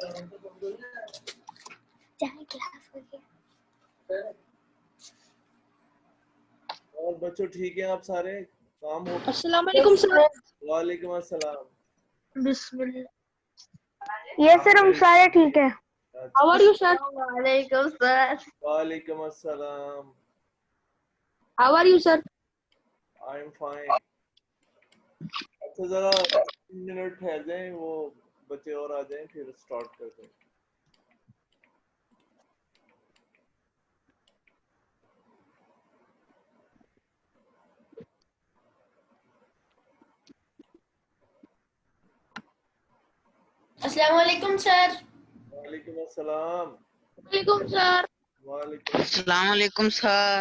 और बच्चों ठीक है आप सारे? काम हो? अस्सलाम वालेकुम सर। वालेकुम अस्सलाम। बिस्मिल्लाह। ये सर हम सारे ठीक है। How are you sir? वालेकुम सर। वालेकुम अस्सलाम। How are you sir? I am fine. अच्छा जरा 3 मिनट ठहर जाएं, वो बच्चे और आ जाएं फिर स्टार्ट करते हैं। अस्सलाम वालेकुम सर। वालेकुम अस्सलाम। वालेकुम सर। वालेकुम अस्सलाम वालेकुम सर।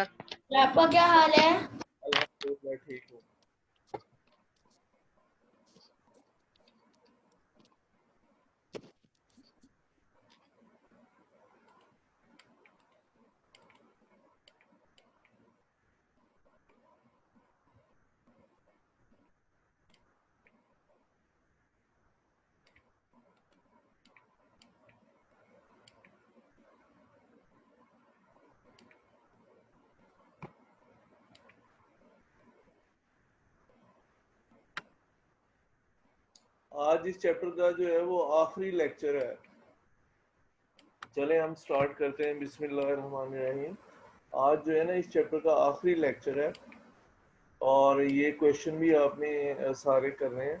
आपका क्या हाल है? अल्हम्दुलिल्लाह ठीक हूँ। आज इस चैप्टर का जो है वो आखिरी लेक्चर है। चले हम स्टार्ट करते हैं। बिस्मिल्लाहिर्रहमानिर्रहीम। आज जो है ना इस चैप्टर का आखिरी लेक्चर है और ये क्वेश्चन भी आपने सारे करने हैं,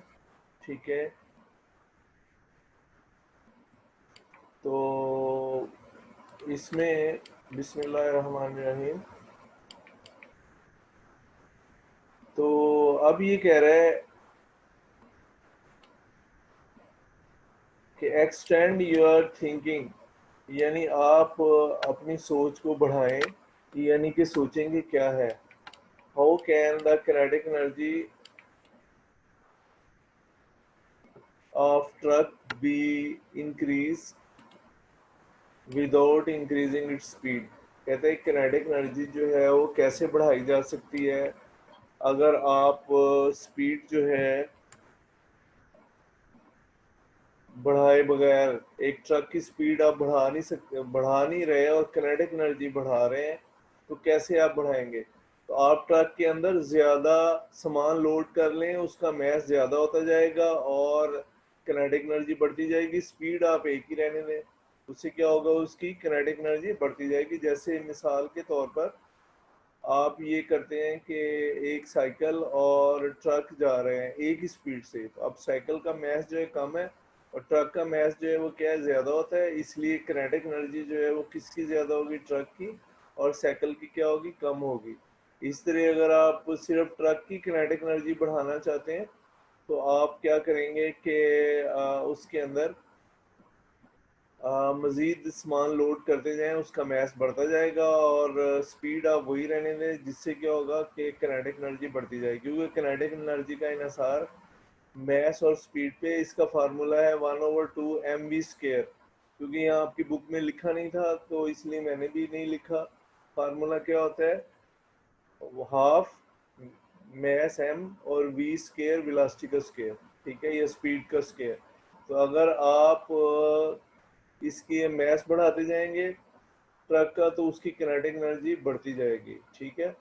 ठीक है? तो इसमें बिस्मिल्लाहिर्रहमानिर्रहीम। तो अब ये कह रहा है कि एक्सटेंड योर थिंकिंग, यानी आप अपनी सोच को बढ़ाएं, यानी कि सोचेंगे क्या है। How can the kinetic energy of truck be increase without increasing its speed. कहते हैं किनेटिक एनर्जी जो है वो कैसे बढ़ाई जा सकती है अगर आप स्पीड जो है बढ़ाए बगैर, एक ट्रक की स्पीड आप बढ़ा नहीं सकते, बढ़ा नहीं रहे और किनेटिक एनर्जी बढ़ा रहे हैं, तो कैसे आप बढ़ाएंगे? तो आप ट्रक के अंदर ज़्यादा सामान लोड कर लें, उसका मैस ज़्यादा होता जाएगा और किनेटिक एनर्जी बढ़ती जाएगी। स्पीड आप एक ही रहने दें, उससे क्या होगा, उसकी किनेटिक एनर्जी बढ़ती जाएगी। जैसे मिसाल के तौर पर आप ये करते हैं कि एक साइकिल और ट्रक जा रहे हैं एक ही स्पीड से, तो अब साइकिल का मैस जो है कम है और ट्रक का मैस जो है वो क्या है, ज़्यादा होता है, इसलिए किनेटिक एनर्जी जो है वो किसकी ज़्यादा होगी, ट्रक की, और साइकिल की क्या होगी, कम होगी। इस तरह अगर आप सिर्फ ट्रक की किनेटिक एनर्जी बढ़ाना चाहते हैं तो आप क्या करेंगे कि उसके अंदर मज़ीद सामान लोड करते जाएं, उसका मैस बढ़ता जाएगा और स्पीड आप वही रहने दें, जिससे क्या होगा कि किनेटिक एनर्जी बढ़ती जाएगी। क्योंकि किनेटिक एनर्जी का इन्हिसार मैस और स्पीड पे, इसका फार्मूला है 1/2 mv²। क्योंकि यहाँ आपकी बुक में लिखा नहीं था तो इसलिए मैंने भी नहीं लिखा। फार्मूला क्या होता है, हाफ मैस m और v² वेलोसिटी का स्क्वायर, ठीक है, ये स्पीड का स्क्वायर। तो अगर आप इसकी मैस बढ़ाते जाएंगे ट्रक का तो उसकी किनेटिक एनर्जी बढ़ती जाएगी, ठीक है।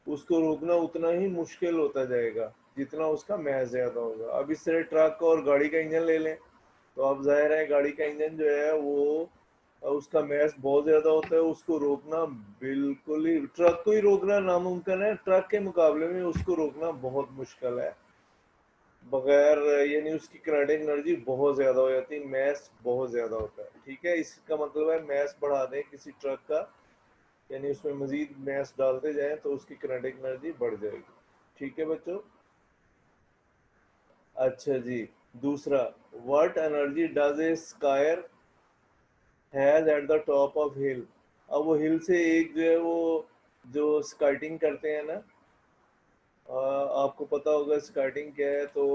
उसको रोकना उतना ही मुश्किल होता जाएगा जितना उसका मैस ज़्यादा होगा। अब इस तरह ट्रक और गाड़ी का इंजन ले लें तो अब जाहिर है गाड़ी का इंजन जो है वो उसका मैस बहुत ज़्यादा होता है, उसको रोकना बिल्कुल ही, ट्रक को ही रोकना नामुमकिन है, ट्रक के मुकाबले में उसको रोकना बहुत मुश्किल है बगैर, यानी उसकी किनेटिक एनर्जी बहुत ज़्यादा हो जाती है, मैस बहुत ज़्यादा होता है, ठीक है। इसका मतलब है मैस बढ़ा दें किसी ट्रक का, यानी उसमें मज़ीद मैस डालते जाएं तो उसकी किनेटिक एनर्जी बढ़ जाएगी, ठीक है बच्चों। अच्छा जी, दूसरा, what energy does a skier has at the top of hill. अब वो हिल से एक जो है वो जो स्काइटिंग करते हैं ना, आपको पता होगा स्कार्टिंग क्या है, तो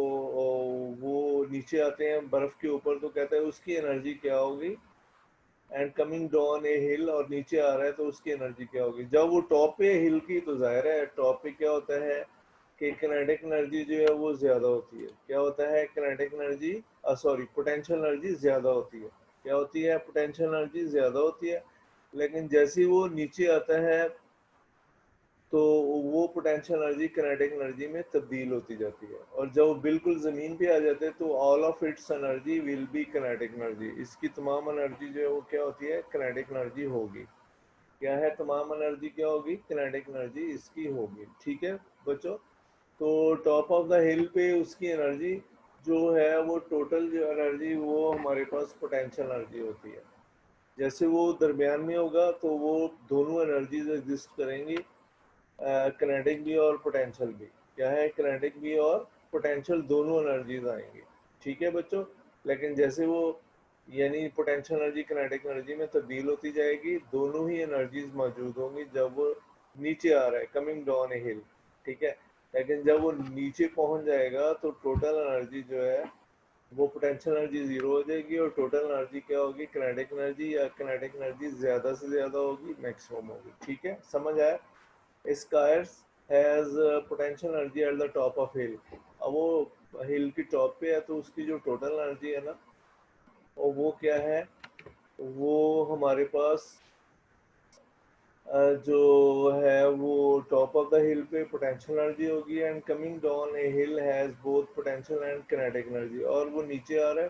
वो नीचे आते हैं बर्फ के ऊपर, तो कहता है उसकी एनर्जी क्या होगी, एंड कमिंग डाउन ए हिल, और नीचे आ रहा है तो उसकी एनर्जी क्या होगी। जब वो टॉप पे हिल की तो जाहिर है टॉप पे क्या होता है कि किनेटिक एनर्जी जो है वो ज़्यादा होती है। क्या होता है, kinetic energy sorry potential energy ज़्यादा होती है। क्या होती है, पोटेंशियल एनर्जी ज़्यादा होती है, लेकिन जैसे ही वो नीचे आता है तो वो पोटेंशियल एनर्जी किनेटिक एनर्जी में तब्दील होती जाती है, और जब वो बिल्कुल ज़मीन पे आ जाते हैं तो all of its energy will be kinetic energy. इसकी तमाम एनर्जी जो है वो क्या होती है, किनेटिक एनर्जी होगी। क्या है, तमाम एनर्जी क्या होगी, किनेटिक एनर्जी इसकी होगी। ठीक है बच्चों, तो टॉप ऑफ द हिल पे उसकी एनर्जी जो है वो टोटल जो एनर्जी वो हमारे पास पोटेंशियल एनर्जी होती है। जैसे वो दरमियान में होगा तो वो दोनों एनर्जीज एग्जिस्ट करेंगी, किनेटिक भी और पोटेंशियल भी। क्या है, किनेटिक भी और पोटेंशियल दोनों एनर्जीज आएंगी। ठीक है बच्चों, लेकिन जैसे वो यानी पोटेंशियल एनर्जी किनेटिक एनर्जी में तब्दील होती जाएगी, दोनों ही एनर्जीज मौजूद होंगी जब वो नीचे आ रहा है, कमिंग डाउन ए हिल। ठीक है, लेकिन जब वो नीचे पहुंच जाएगा तो टोटल एनर्जी जो है वो पोटेंशियल एनर्जी जीरो हो जाएगी, और टोटल एनर्जी क्या होगी, किनेटिक एनर्जी या किनेटिक एनर्जी ज्यादा से ज्यादा होगी, मैक्सिमम होगी। ठीक है, समझ आया। Skiers has potential energy at the top of hill। अब वो हिल की टॉप पे है तो उसकी जो टोटल एनर्जी है ना, और वो क्या है, वो हमारे पास जो है वो टॉप ऑफ द हिल पे पोटेंशियल एनर्जी होगी, and coming down A hill has both potential and kinetic energy. और वो नीचे आ रहा है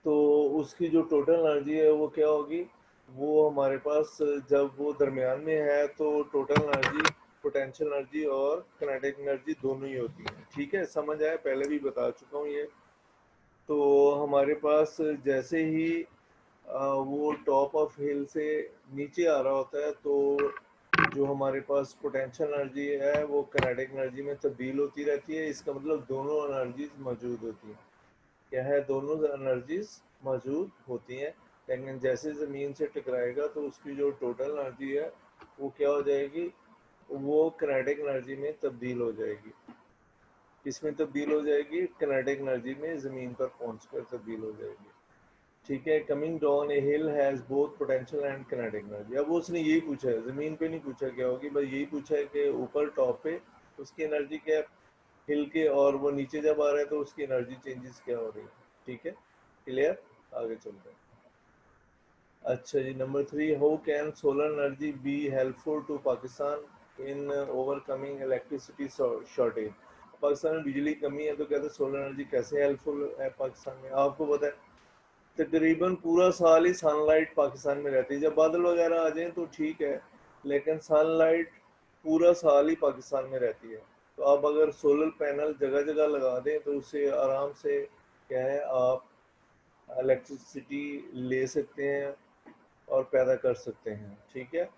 तो उसकी जो टोटल एनर्जी है वो क्या होगी, वो हमारे पास जब वो दरमियान में है तो टोटल एनर्जी, पोटेंशियल एनर्जी और किनेटिक एनर्जी दोनों ही होती हैं। ठीक है, समझ आया, पहले भी बता चुका हूँ ये। तो हमारे पास जैसे ही वो टॉप ऑफ हिल से नीचे आ रहा होता है तो जो हमारे पास पोटेंशियल एनर्जी है वो किनेटिक एनर्जी में तब्दील होती रहती है। इसका मतलब दोनों एनर्जीज मौजूद होती हैं। क्या है, दोनों एनर्जीज मौजूद होती हैं, लेकिन जैसे ज़मीन से टकराएगा तो उसकी जो टोटल एनर्जी है वो क्या हो जाएगी, वो किनेटिक एनर्जी में तब्दील हो जाएगी। किसमें तब्दील हो जाएगी, किनेटिक एनर्जी में, ज़मीन पर पहुंचकर तब्दील हो जाएगी। ठीक है, coming down A hill has both potential and kinetic energy. अब उसने यही पूछा है, ज़मीन पे नहीं पूछा क्या होगी, बस यही पूछा है कि ऊपर टॉप पे उसकी एनर्जी क्या है हिल के, और वो नीचे जब आ रहा है तो उसकी एनर्जी चेंजेस क्या हो रही है। ठीक है, क्लियर, आगे चलते हैं। अच्छा जी, number 3, how can solar energy be helpful to Pakistan in overcoming electricity shortage. Pakistan में बिजली कमी है तो कहते हैं सोलर एनर्जी कैसे हेल्पफुल है पाकिस्तान में। आपको पता है तकरीबन पूरा साल ही सनलाइट पाकिस्तान में रहती है, जब बादल वगैरह आ जाए तो ठीक है, लेकिन सनलाइट पूरा साल ही पाकिस्तान में रहती है। तो आप अगर सोलर पैनल जगह जगह लगा दें तो उससे आराम से क्या है, आप इलेक्ट्रिसिटी ले सकते हैं और पैदा कर सकते हैं। ठीक है,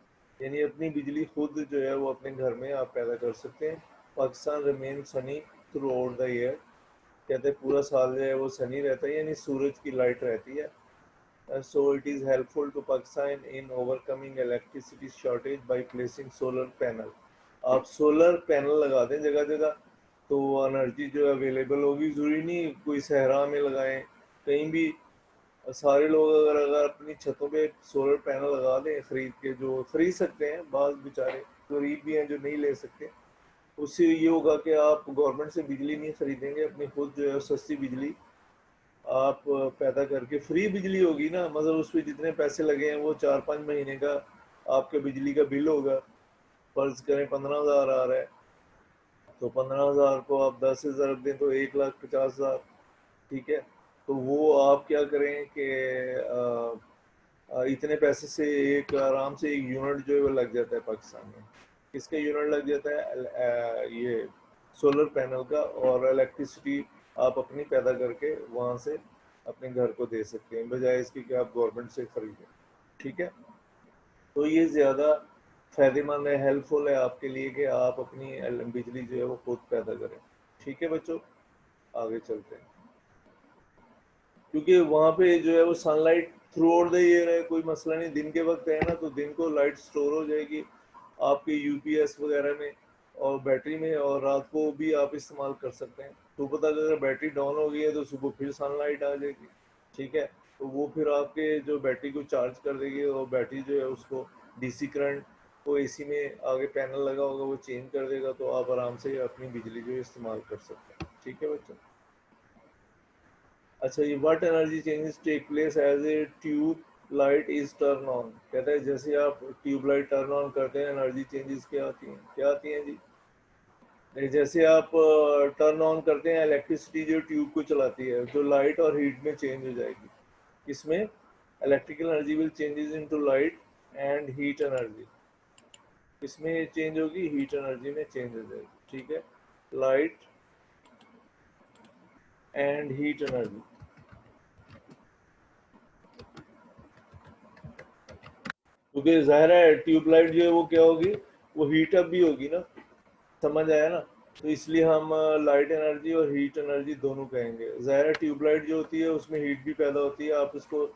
यानी अपनी बिजली खुद जो है वो अपने घर में आप पैदा कर सकते हैं। Pakistan remain Sunny through out the year, कहते हैं पूरा साल जो है वो सनी रहता है, यानी सूरज की लाइट रहती है। So it is helpful to Pakistan in overcoming electricity shortage by placing solar panel। आप सोलर पैनल लगा दें जगह जगह तो एनर्जी जो है अवेलेबल होगी। ज़रूरी नहीं कोई सहरा में लगाएं, कहीं भी सारे लोग अगर अपनी छतों पे सोलर पैनल लगा दें खरीद के, जो खरीद सकते हैं, बाज़ बेचारे गरीब भी हैं जो नहीं ले सकते, उससे ये होगा कि आप गवर्नमेंट से बिजली नहीं खरीदेंगे, अपनी खुद जो है सस्ती बिजली आप पैदा करके, फ्री बिजली होगी ना, मतलब उस पर जितने पैसे लगे हैं वो 4-5 महीने का आपके बिजली का बिल होगा। फर्ज करें 15,000 आ रहा है तो 15,000 को आप 10 से ज़रब दें तो 1,50,000। ठीक है, तो वो आप क्या करें कि इतने पैसे से एक आराम से एक यूनिट जो है वो लग जाता है पाकिस्तान में। किसका यूनिट लग जाता है, ये सोलर पैनल का, और इलेक्ट्रिसिटी आप अपनी पैदा करके वहाँ से अपने घर को दे सकते हैं बजाय इसकी कि आप गवर्नमेंट से खरीदें। ठीक है, तो ये ज़्यादा फ़ायदेमंद है, हेल्पफुल है आपके लिए कि आप अपनी बिजली जो है वो खुद पैदा करें। ठीक है बच्चों, आगे चलते हैं। क्योंकि वहाँ पे जो है वो sunlight through out the year है, कोई मसला नहीं। दिन के वक्त है ना तो दिन को लाइट स्टोर हो जाएगी आपके यूपीएस वगैरह में और बैटरी में, और रात को भी आप इस्तेमाल कर सकते हैं। तो पता अगर बैटरी डाउन हो गई है तो सुबह फिर सनलाइट आ जाएगी। ठीक है, तो वो फिर आपके जो बैटरी को चार्ज कर देगी, और बैटरी जो है उसको डीसी करंट को एसी में आगे पैनल लगा होगा वो चेंज कर देगा, तो आप आराम से अपनी बिजली जो है इस्तेमाल कर सकते हैं। ठीक है बच्चों, अच्छा, ये what energy changes take place as a tube light is turn on. कहता है जैसे आप ट्यूब लाइट टर्न ऑन करते हैं एनर्जी चेंजेस क्या आती हैं, क्या आती हैं जी? जैसे आप टर्न ऑन करते हैं इलेक्ट्रिसिटी जो ट्यूब को चलाती है, जो लाइट और हीट में चेंज हो जाएगी। इसमें electrical energy will changes into light and heat energy. इसमें चेंज होगी, हीट एनर्जी में चेंज हो जाएगी। ठीक है, लाइट एंड हीट एनर्जी। क्योंकि जाहिर है ट्यूबलाइट जो है वो क्या होगी, वो हीट अप भी होगी ना, समझ आया ना? तो इसलिए हम लाइट एनर्जी और हीट एनर्जी दोनों कहेंगे। जाहिर है ट्यूबलाइट जो होती है उसमें हीट भी पैदा होती है, आप उसको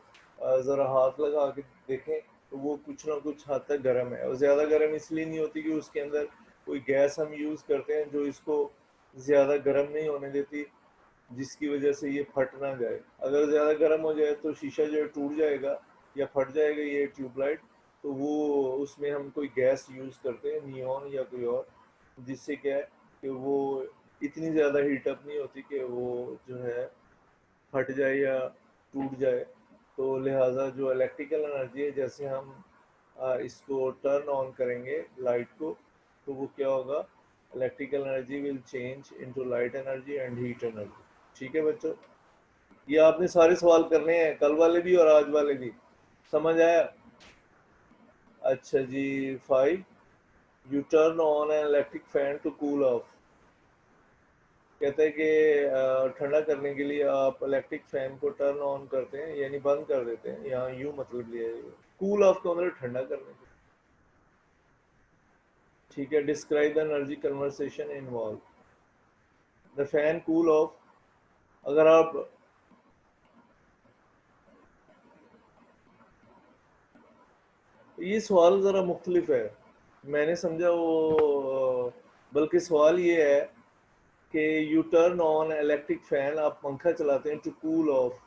ज़रा हाथ लगा के देखें तो वो कुछ ना कुछ हद तक गर्म है, और ज़्यादा गर्म इसलिए नहीं होती कि उसके अंदर कोई गैस हम यूज़ करते हैं जो इसको ज़्यादा गर्म नहीं होने देती, जिसकी वजह से ये फट ना जाए। अगर ज़्यादा गर्म हो जाए तो शीशा जो है टूट जाएगा या फट जाएगा ये ट्यूबलाइट। तो वो उसमें हम कोई गैस यूज़ करते हैं, नियॉन या कोई और, जिससे क्या है कि वो इतनी ज़्यादा हीटअप नहीं होती कि वो जो है फट जाए या टूट जाए। तो लिहाजा जो इलेक्ट्रिकल एनर्जी है, जैसे हम इसको टर्न ऑन करेंगे लाइट को, तो वो क्या होगा, electrical energy will change into light energy and heat energy. ठीक है बच्चों, ये आपने सारे सवाल करने हैं, कल वाले भी और आज वाले भी। समझ आया? अच्छा जी, 5, you turn on an electric fan to cool off. कहते हैं कि ठंडा करने के लिए आप इलेक्ट्रिक फैन को टर्न ऑन करते हैं, यानी बंद कर देते हैं। यहाँ यूं मतलब लिया है, कूल ऑफ का मतलब ठंडा करने के। ठीक है, describe the energy conversation involve. The fan cool off, अगर आप ये सवाल ज़रा मुख्तलिफ है, मैंने समझा वो, बल्कि सवाल ये है कि you turn on electric fan, आप पंखा चलाते हैं टू कूल ऑफ,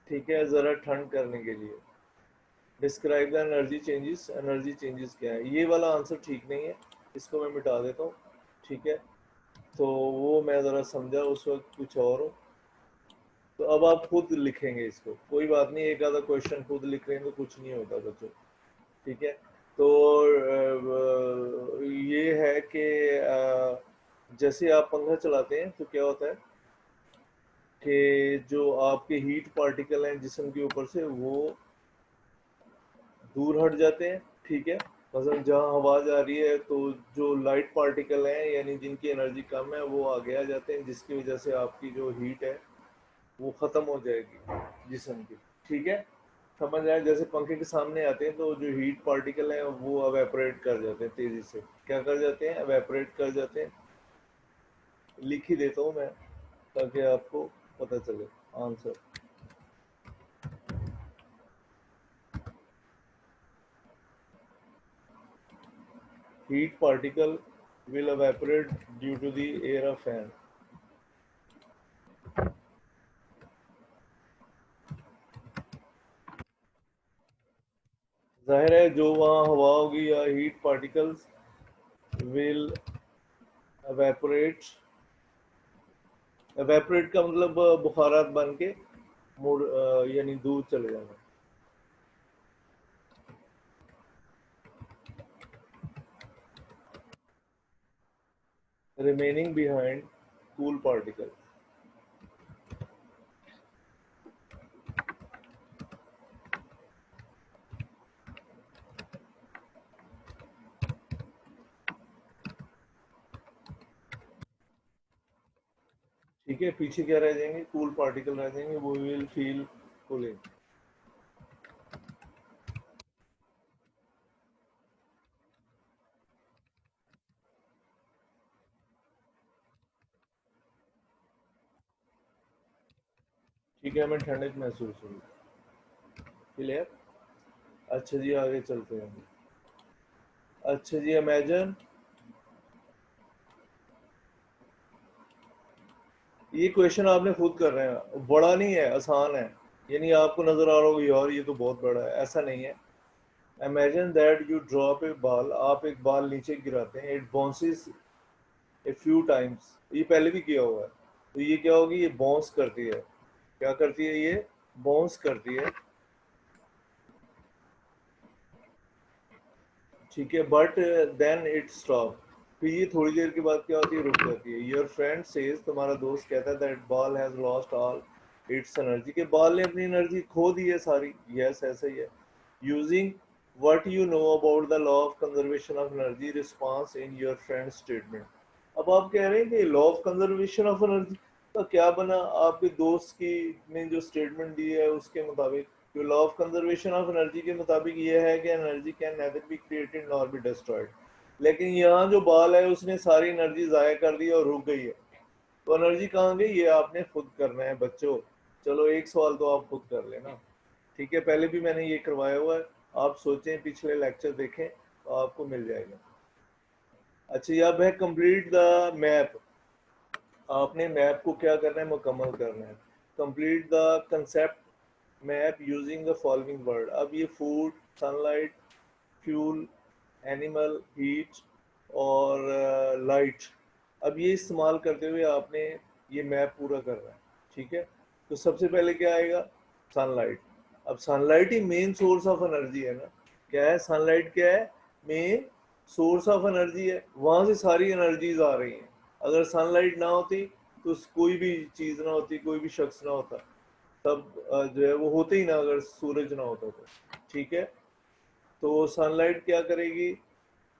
ठीक है, ज़रा ठंड करने के लिए। Describe the energy changes, energy changes क्या है? ये वाला आंसर ठीक नहीं है, इसको मैं मिटा देता हूँ। ठीक है, तो वो मैं ज़रा समझा उस वक्त कुछ और हो। तो अब आप खुद लिखेंगे इसको, कोई बात नहीं, एक आधा क्वेश्चन खुद लिख लेंगे, कुछ नहीं होता बच्चों। ठीक है, तो ये है कि जैसे आप पंखा चलाते हैं तो क्या होता है कि जो आपके हीट पार्टिकल हैं जिस्म के ऊपर से, वो दूर हट जाते हैं। ठीक है, मतलब जहाँ हवा जा रही है तो जो लाइट पार्टिकल हैं, यानी जिनकी एनर्जी कम है, वो आगे आ जाते हैं, जिसकी वजह से आपकी जो हीट है वो ख़त्म हो जाएगी जिस्म की। ठीक है, समझ आए? जैसे पंखे के सामने आते हैं तो जो हीट पार्टिकल हैं वो अवेपोरेट कर जाते हैं तेज़ी से। क्या कर जाते हैं? अवेपोरेट कर जाते हैं। लिख ही देता हूँ मैं ताकि आपको पता चले answer. Heat particle will evaporate due to the air of fan. जाहिर है जो वहाँ हवा होगी या heat particles will evaporate, evaporate का मतलब बुखारात बन के मुड़ यानी दूर चले जाना। remaining behind cool particles. ठीक है, पीछे क्या रह जाएंगे? कूल पार्टिकल रह जाएंगे, वो विल फील कूलिंग। ठीक है, हमें ठंडक महसूस होगी। क्लियर? अच्छा जी, आगे चलते हैं। अच्छा जी, इमेजिन, ये क्वेश्चन आपने खुद कर रहे हैं, बड़ा नहीं है, आसान है। यानी आपको नजर आ रहा होगा यार ये तो बहुत बड़ा है, ऐसा नहीं है। Imagine that you drop A ball, आप एक बॉल नीचे गिराते हैं, it bounces a few times, ये पहले भी किया हुआ है। तो ये क्या होगी, ये बाउंस करती है। क्या करती है, ये बाउंस करती है, ठीक है, बट देन इट स्टॉप। फिर ये थोड़ी देर के बाद क्या होती है, रुक जाती है। योर फ्रेंड सेज, तुम्हारा दोस्त कहता है, that ball has lost all it's energy, के बॉल ने अपनी एनर्जी खो दी है सारी। यस, ऐसा ही है। Using what you know about the law of conservation of energy response in your friend statement. अब आप कह रहे हैं कि law of conservation of energy का क्या बना, आपके दोस्त की ने जो स्टेटमेंट दी है उसके मुताबिक। तो law of conservation of energy के मुताबिक ये है कि energy can nether be created nor be destroyed. लेकिन यहाँ जो बॉल है उसने सारी एनर्जी ज़ाया कर दी और रुक गई है। तो एनर्जी कहाँ गई, ये आपने खुद करना है बच्चों। चलो एक सवाल तो आप खुद कर लेना, ठीक है, पहले भी मैंने ये करवाया हुआ है, आप सोचें, पिछले लेक्चर देखें तो आपको मिल जाएगा। अच्छा, ये अब है कंप्लीट द मैप। आपने मैप को क्या करना है, मुकम्मल करना है। Complete the concept map using the following word. अब ये food, sunlight, fuel, animal, heat और लाइट, अब ये इस्तेमाल करते हुए आपने ये मैप पूरा करना है, ठीक है। तो सबसे पहले क्या आएगा, सनलाइट। अब sunlight he main source of energy है ना, क्या है सनलाइट, क्या है, मेन सोर्स ऑफ एनर्जी है, वहाँ से सारी एनर्जीज आ रही हैं। अगर सनलाइट ना होती तो कोई भी चीज़ ना होती, कोई भी शख्स ना होता, तब जो है वो होते ही ना, अगर सूरज ना होता तो, ठीक है। तो सनलाइट क्या करेगी,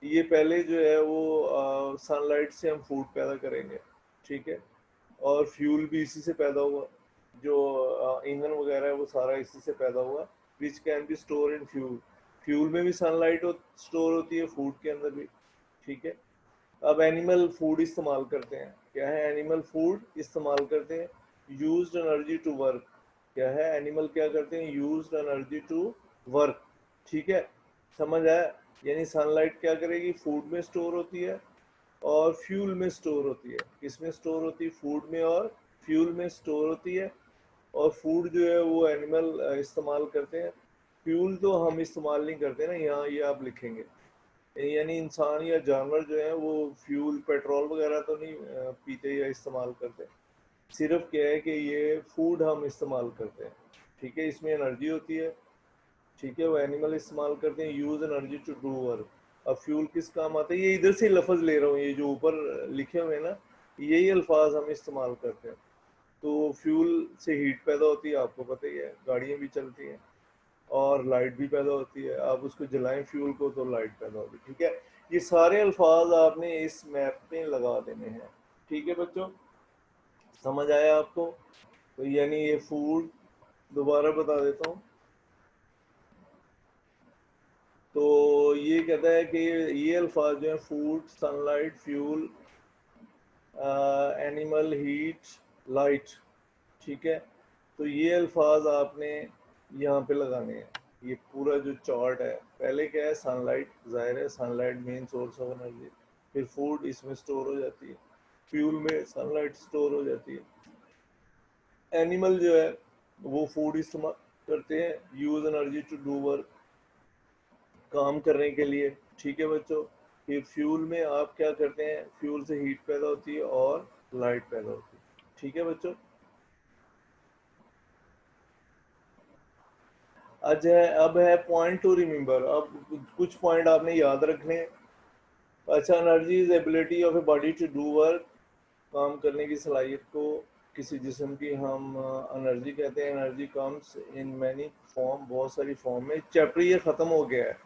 ये पहले जो है वो सनलाइट से हम फूड पैदा करेंगे, ठीक है, और फ्यूल भी इसी से पैदा हुआ, जो ईंधन वगैरह है वो सारा इसी से पैदा हुआ, which can be store in fuel. Fuel में भी सनलाइट स्टोर होती है, फूड के अंदर भी, ठीक है। अब एनिमल फूड इस्तेमाल करते हैं, क्या है, एनिमल फूड इस्तेमाल करते हैं, यूज्ड एनर्जी टू वर्क, क्या है, एनिमल क्या करते हैं, यूज्ड एनर्जी टू वर्क, ठीक है, समझ आया। यानी सनलाइट क्या करेगी, फूड में स्टोर होती है और फ्यूल में स्टोर होती है। किसमें स्टोर होती है, फूड में और फ्यूल में स्टोर होती है। और फूड जो है वो एनिमल इस्तेमाल करते हैं, फ्यूल तो हम इस्तेमाल नहीं करते ना, यहाँ ये आप लिखेंगे, यानी इंसान या जानवर जो है वो फ्यूल, पेट्रोल वगैरह तो नहीं पीते या इस्तेमाल करते, सिर्फ क्या है कि ये फूड हम इस्तेमाल करते हैं, ठीक है, इसमें एनर्जी होती है, ठीक है, वो एनिमल इस्तेमाल करते हैं, use energy to do work. अब फ्यूल किस काम आता है, ये इधर से लफ्ज ले रहा हूँ, ये जो ऊपर लिखे हुए हैं ना, यही अल्फाज हम इस्तेमाल करते हैं। तो फ्यूल से हीट पैदा होती है, आपको पता ही है, गाड़ियाँ भी चलती हैं, और लाइट भी पैदा होती है, आप उसको जलाएं फ्यूल को तो लाइट पैदा होगी, ठीक है। ये सारे अल्फाज आपने इस मैप में लगा देने हैं, ठीक है बच्चों, समझ आया आपको। तो यानी ये फूड, दोबारा बता देता हूँ, तो ये कहता है कि ये अल्फाज जो है, food, sunlight, fuel, animal, heat, light, ठीक है। तो ये अल्फाज आपने यहाँ पे लगाने हैं। ये पूरा जो चार्ट है, पहले क्या है, सनलाइट, जाहिर है sunlight main source of energy, फिर फूड इसमें स्टोर हो जाती है, फ्यूल में सनलाइट स्टोर हो जाती है, एनिमल जो है वो फूड इस्तेमाल करते हैं, use energy to do work, काम करने के लिए, ठीक है बच्चों। फिर फ्यूल में आप क्या करते हैं, फ्यूल से हीट पैदा होती है और लाइट पैदा होती है, ठीक है बच्चों। अब है पॉइंट टू रिमेम्बर, अब कुछ पॉइंट आपने याद रखने। अच्छा, energy is ability of a body to do work, काम करने की सलाहियत को किसी जिस्म की हम एनर्जी कहते हैं। Energy comes in many form, बहुत सारी फॉर्म में। चैप्टर ये ख़त्म हो गया है,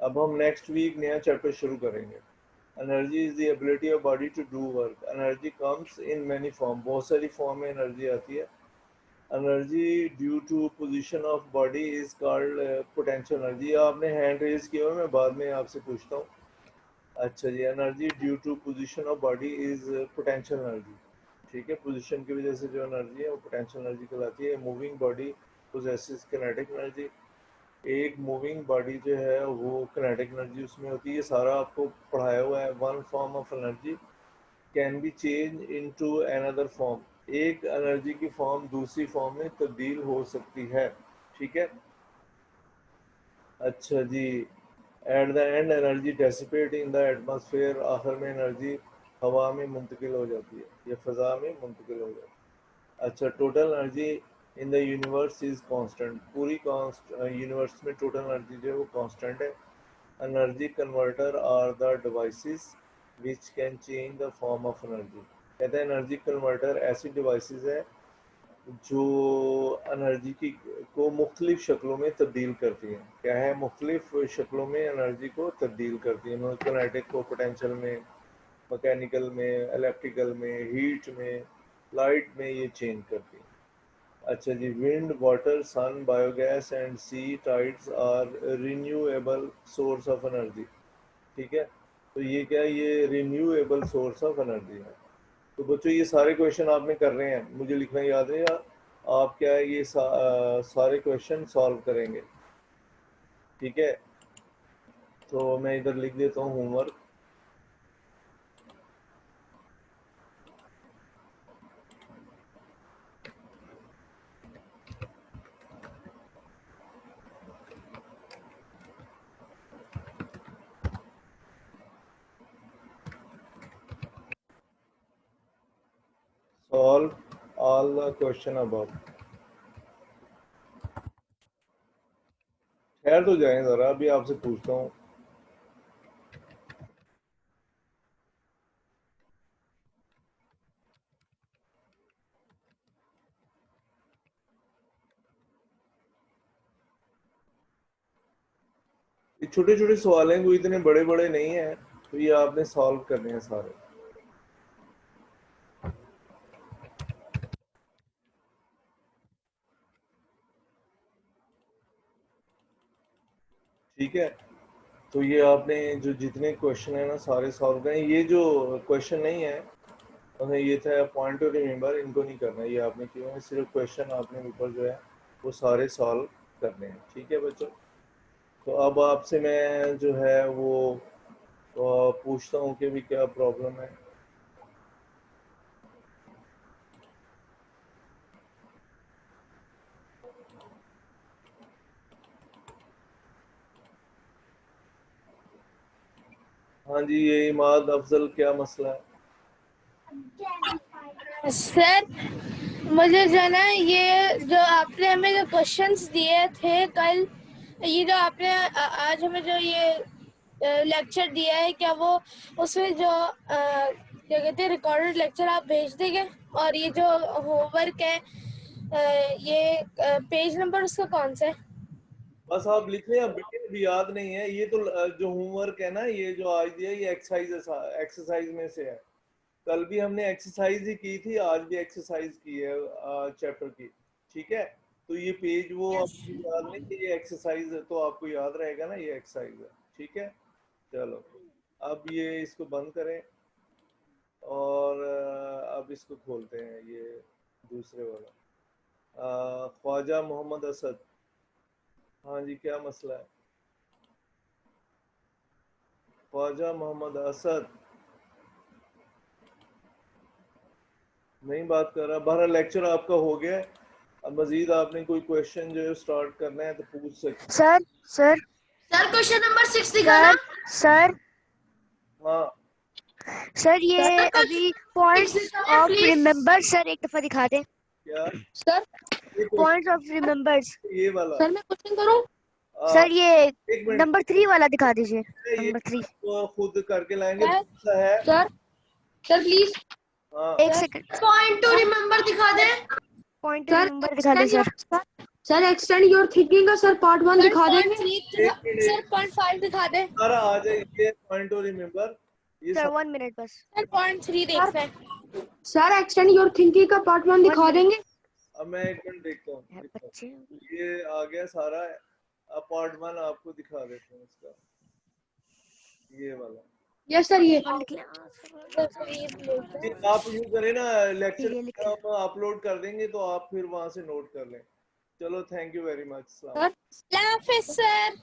अब हम नेक्स्ट वीक नया चैप्टर शुरू करेंगे। Energy is the ability of body to do work, energy comes in many form, बहुत सारी फॉर्म में एनर्जी आती है। Energy due to position of body is called potential energy. आपने हैंड रेज किया हुआ, मैं बाद में आपसे पूछता हूँ। अच्छा जी, energy due to position of body is potential energy, ठीक है, पोजीशन की वजह से जो एनर्जी है वो पोटेंशियल एनर्जी कहलाती है। Moving body possesses kinetic energy, एक मूविंग बॉडी जो है वो किनेटिक एनर्जी उसमें होती है, सारा आपको पढ़ाया हुआ है। One form of energy can be change into another form, एक एनर्जी की फॉर्म दूसरी फॉर्म में तब्दील हो सकती है, ठीक है। अच्छा जी, at the end energy dissipate in the atmosphere, आखिर में एनर्जी हवा में मुंतकिल हो जाती है या फ़ज़ा में मुंतकिल हो जाती है। अच्छा, total energy in the universe is constant, पूरी यूनिवर्स में टोटल एनर्जी जो है वो कांस्टेंट है। Energy converter are the devices which can change the form of energy. कहते हैं एनर्जी कन्वर्टर ऐसी डिवाइसेस है जो एनर्जी की को मुख्तलिफ शक्लों में तब्दील करती हैं। क्या है? मुख्तलिफ शक्लों में एनर्जी को तब्दील करती हैं। किनेटिक को पोटेंशियल में, मैकेनिकल में, इलेक्ट्रिकल में, हीट में, लाइट में ये चेंज करती हैं। अच्छा जी, wind, water, sun, biogas and sea tides are renewable source of energy. ठीक है, तो ये क्या है? ये रिन्यूएबल सोर्स ऑफ एनर्जी है। तो बच्चों ये सारे क्वेश्चन आपने कर रहे हैं, मुझे लिखना याद रहेगा। आप क्या है ये सारे क्वेश्चन सॉल्व करेंगे। ठीक है, तो मैं इधर लिख देता हूँ homework. Solve all the question above। ठहर तो जाएं जरा, अभी आपसे पूछता हूँ। ये छोटे छोटे सवाल हैं, कोई इतने बड़े बड़े नहीं हैं, तो ये आपने सॉल्व करने हैं सारे। ठीक है, तो ये आपने जो जितने क्वेश्चन है ना सारे सॉल्व करें। ये जो क्वेश्चन नहीं है ये था पॉइंट टू रिमेंबर, इनको नहीं करना। ये आपने क्यों है, सिर्फ क्वेश्चन आपने ऊपर जो है वो सारे सॉल्व करने हैं। ठीक है बच्चों, तो अब आपसे मैं जो है वो पूछता हूँ कि भी क्या प्रॉब्लम है। हाँ जी, ये इमाद अफजल, क्या मसला है? सर मुझे जो है ना, ये जो आपने हमें जो क्वेश्चंस दिए थे कल, ये जो आपने आज हमें जो ये लेक्चर दिया है, क्या वो उसमें जो क्या कहते हैं रिकॉर्डेड लेक्चर आप भेज देंगे? और ये जो होमवर्क है ये पेज नंबर उसका कौन सा है? बस आप लिख लें, अब बेटे भी याद नहीं है। ये तो जो होमवर्क है ना, ये जो आज दिया, ये एक्सरसाइज में से है। कल भी हमने एक्सरसाइज ही की थी, आज भी एक्सरसाइज की है चैप्टर की। ठीक है, तो ये पेज वो आपको याद नहीं कि ये एक्सरसाइज है, तो आपको याद रहेगा ना ये एक्सरसाइज है। ठीक है, चलो अब ये इसको बंद करें और अब इसको खोलते हैं, ये दूसरे वाला। ख्वाजा मोहम्मद असद, हाँ जी, क्या मसला है? ख्वाजा मोहम्मद असद नहीं बात कर रहा। बहरहाल लेक्चर आपका हो गया है। अब मजीद आपने कोई क्वेश्चन जो है स्टार्ट करना है तो पूछ सकते sir sir sir question number 6 दिखाना। सर हाँ, सर ये सर, अभी points of please. Remember sir एक दफा दिखा दें। क्या सर ये पॉइंट्स ऑफ रिमेम्बर्स ये वाला? सर मैं क्वेश्चन करूं? सर ये एक मिनट, नंबर 3 वाला दिखा दीजिए। ये नंबर 3 वो खुद करके लाएंगे। सर, दूसरा है, सर सर प्लीज हाँ एक सेकंड। पॉइंट टू रिमेम्बर दिखा दे। पॉइंट सर नंबर दिखा दें sir. Sir extend your thinking का सर पार्ट 1 दिखा देंगे? एक मिनट, सर पॉइंट 5 दिखा दे। सारा आ जाए। ये पॉइंट टू रिमेम्बर, ये सर 1 मिनट बस। सर पॉइंट 3 देखते हैं। सर एक्सटेंड योर थिंकिंग का पार्ट 1 दिखा देंगे? अब मैं एक मिनट देखता हूँ। बच्चे ये आ गया सारा। अब पार्ट 1 आपको दिखा देते हैं इसका, ये वाला। यस सर, ये आप यूँ करें ना, ये लेक्चर लिखें। हम अपलोड कर देंगे तो आप फिर वहां से नोट कर लें। चलो, thank you very much. Sir Allah Hafiz sir.